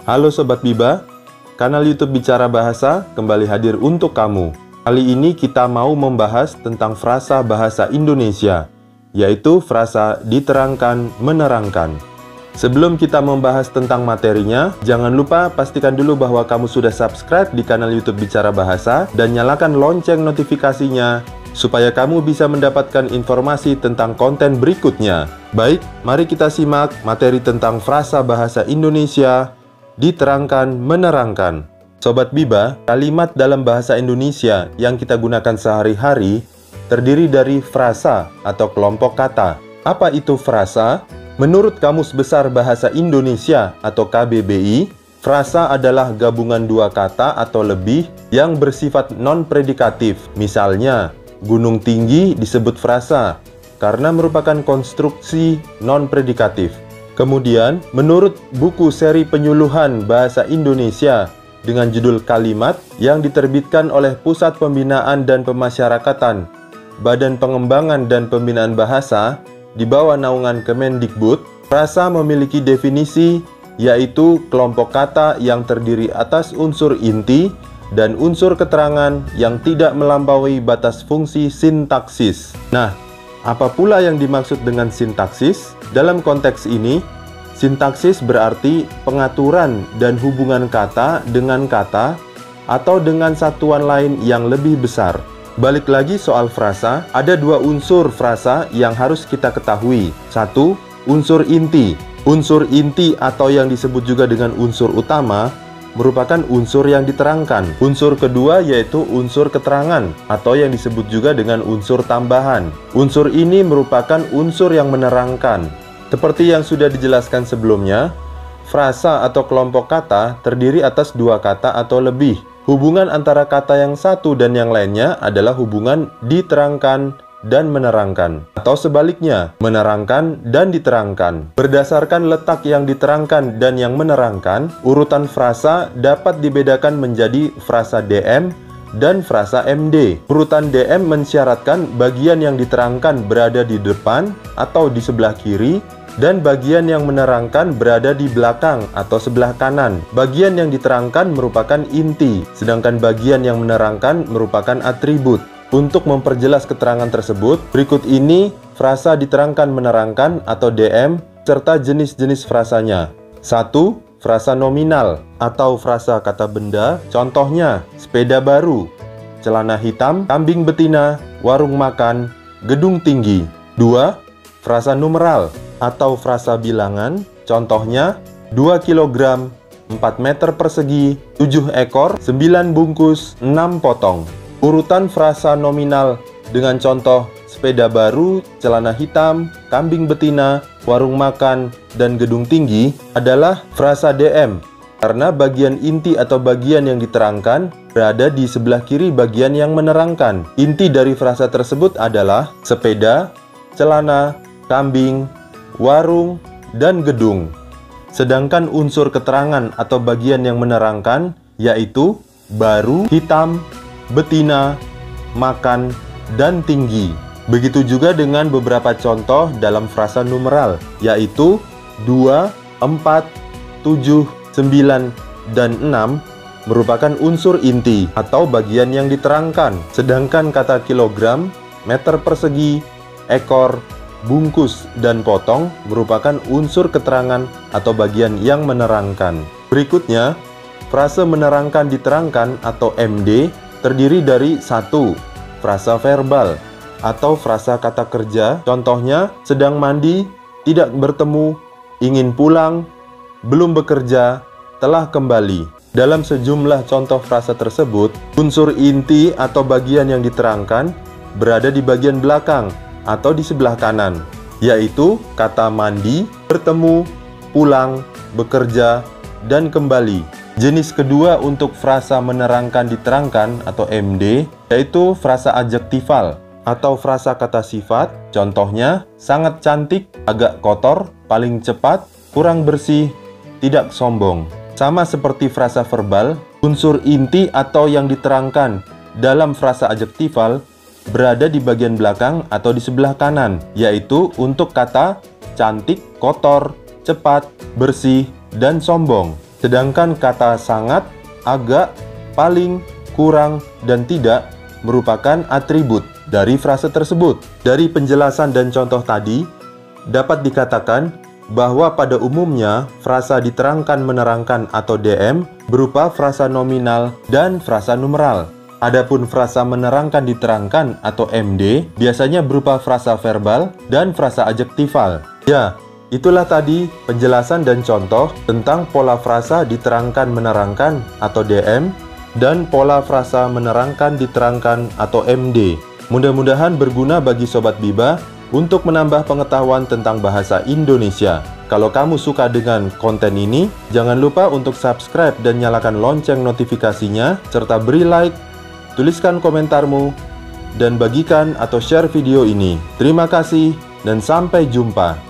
Halo Sobat Biba, kanal YouTube Bicara Bahasa kembali hadir untuk kamu. Kali ini kita mau membahas tentang frasa bahasa Indonesia, yaitu frasa diterangkan, menerangkan. Sebelum kita membahas tentang materinya, jangan lupa pastikan dulu bahwa kamu sudah subscribe di kanal YouTube Bicara Bahasa dan nyalakan lonceng notifikasinya supaya kamu bisa mendapatkan informasi tentang konten berikutnya. Baik, mari kita simak materi tentang frasa bahasa Indonesia diterangkan, menerangkan. Sobat Biba, kalimat dalam bahasa Indonesia yang kita gunakan sehari-hari terdiri dari frasa atau kelompok kata. Apa itu frasa? Menurut Kamus Besar Bahasa Indonesia atau KBBI, frasa adalah gabungan dua kata atau lebih yang bersifat non-predikatif. Misalnya, gunung tinggi disebut frasa karena merupakan konstruksi non-predikatif. Kemudian, menurut buku seri penyuluhan bahasa Indonesia dengan judul Kalimat yang diterbitkan oleh Pusat Pembinaan dan Pemasyarakatan Badan Pengembangan dan Pembinaan Bahasa di bawah naungan Kemendikbud, frasa memiliki definisi yaitu kelompok kata yang terdiri atas unsur inti dan unsur keterangan yang tidak melampaui batas fungsi sintaksis. Nah, apa pula yang dimaksud dengan sintaksis? Dalam konteks ini, sintaksis berarti pengaturan dan hubungan kata dengan kata atau dengan satuan lain yang lebih besar. Balik lagi soal frasa, ada dua unsur frasa yang harus kita ketahui. Satu, unsur inti. Unsur inti atau yang disebut juga dengan unsur utama merupakan unsur yang diterangkan. Unsur kedua yaitu unsur keterangan atau yang disebut juga dengan unsur tambahan. Unsur ini merupakan unsur yang menerangkan. Seperti yang sudah dijelaskan sebelumnya, frasa atau kelompok kata terdiri atas dua kata atau lebih. Hubungan antara kata yang satu dan yang lainnya adalah hubungan diterangkan dan menerangkan, atau sebaliknya, menerangkan dan diterangkan. Berdasarkan letak yang diterangkan dan yang menerangkan, urutan frasa dapat dibedakan menjadi frasa DM dan frasa MD. Urutan DM mensyaratkan bagian yang diterangkan berada di depan atau di sebelah kiri, dan bagian yang menerangkan berada di belakang atau sebelah kanan. Bagian yang diterangkan merupakan inti, sedangkan bagian yang menerangkan merupakan atribut. Untuk memperjelas keterangan tersebut, berikut ini frasa diterangkan menerangkan atau DM serta jenis-jenis frasanya. 1. Frasa nominal atau frasa kata benda. Contohnya, sepeda baru, celana hitam, kambing betina, warung makan, gedung tinggi. 2. Frasa numeral atau frasa bilangan. Contohnya, 2 kg, 4 meter persegi, 7 ekor, 9 bungkus, 6 potong. Urutan frasa nominal dengan contoh sepeda baru, celana hitam, kambing betina, warung makan, dan gedung tinggi adalah frasa DM karena bagian inti atau bagian yang diterangkan berada di sebelah kiri bagian yang menerangkan. Inti dari frasa tersebut adalah sepeda, celana, kambing, warung, dan gedung. Sedangkan unsur keterangan atau bagian yang menerangkan yaitu baru, hitam, betina, makan, dan tinggi. Begitu juga dengan beberapa contoh dalam frasa numeral, yaitu 2, 4, 7, 9, dan 6 merupakan unsur inti atau bagian yang diterangkan. Sedangkan kata kilogram, meter persegi, ekor, bungkus, dan potong merupakan unsur keterangan atau bagian yang menerangkan. Berikutnya, frase menerangkan diterangkan atau MD terdiri dari 1. Frasa verbal atau frasa kata kerja. Contohnya, sedang mandi, tidak bertemu, ingin pulang, belum bekerja, telah kembali. Dalam sejumlah contoh frasa tersebut, unsur inti atau bagian yang diterangkan berada di bagian belakang atau di sebelah kanan, yaitu kata mandi, bertemu, pulang, bekerja, dan kembali. Jenis kedua untuk frasa menerangkan diterangkan atau MD yaitu frasa adjektifal atau frasa kata sifat. Contohnya, sangat cantik, agak kotor, paling cepat, kurang bersih, tidak sombong. Sama seperti frasa verbal, unsur inti atau yang diterangkan dalam frasa adjektifal berada di bagian belakang atau di sebelah kanan, yaitu untuk kata cantik, kotor, cepat, bersih, dan sombong. Sedangkan kata sangat, agak, paling, kurang, dan tidak merupakan atribut dari frase tersebut. Dari penjelasan dan contoh tadi, dapat dikatakan bahwa pada umumnya frasa diterangkan menerangkan atau DM berupa frasa nominal dan frasa numeral. Adapun frasa menerangkan diterangkan atau MD biasanya berupa frasa verbal dan frasa adjektifal. Ya, itulah tadi penjelasan dan contoh tentang pola frasa diterangkan menerangkan atau DM dan pola frasa menerangkan diterangkan atau MD. Mudah-mudahan berguna bagi Sobat Biba untuk menambah pengetahuan tentang bahasa Indonesia. Kalau kamu suka dengan konten ini, jangan lupa untuk subscribe dan nyalakan lonceng notifikasinya, serta beri like, tuliskan komentarmu, dan bagikan atau share video ini. Terima kasih dan sampai jumpa.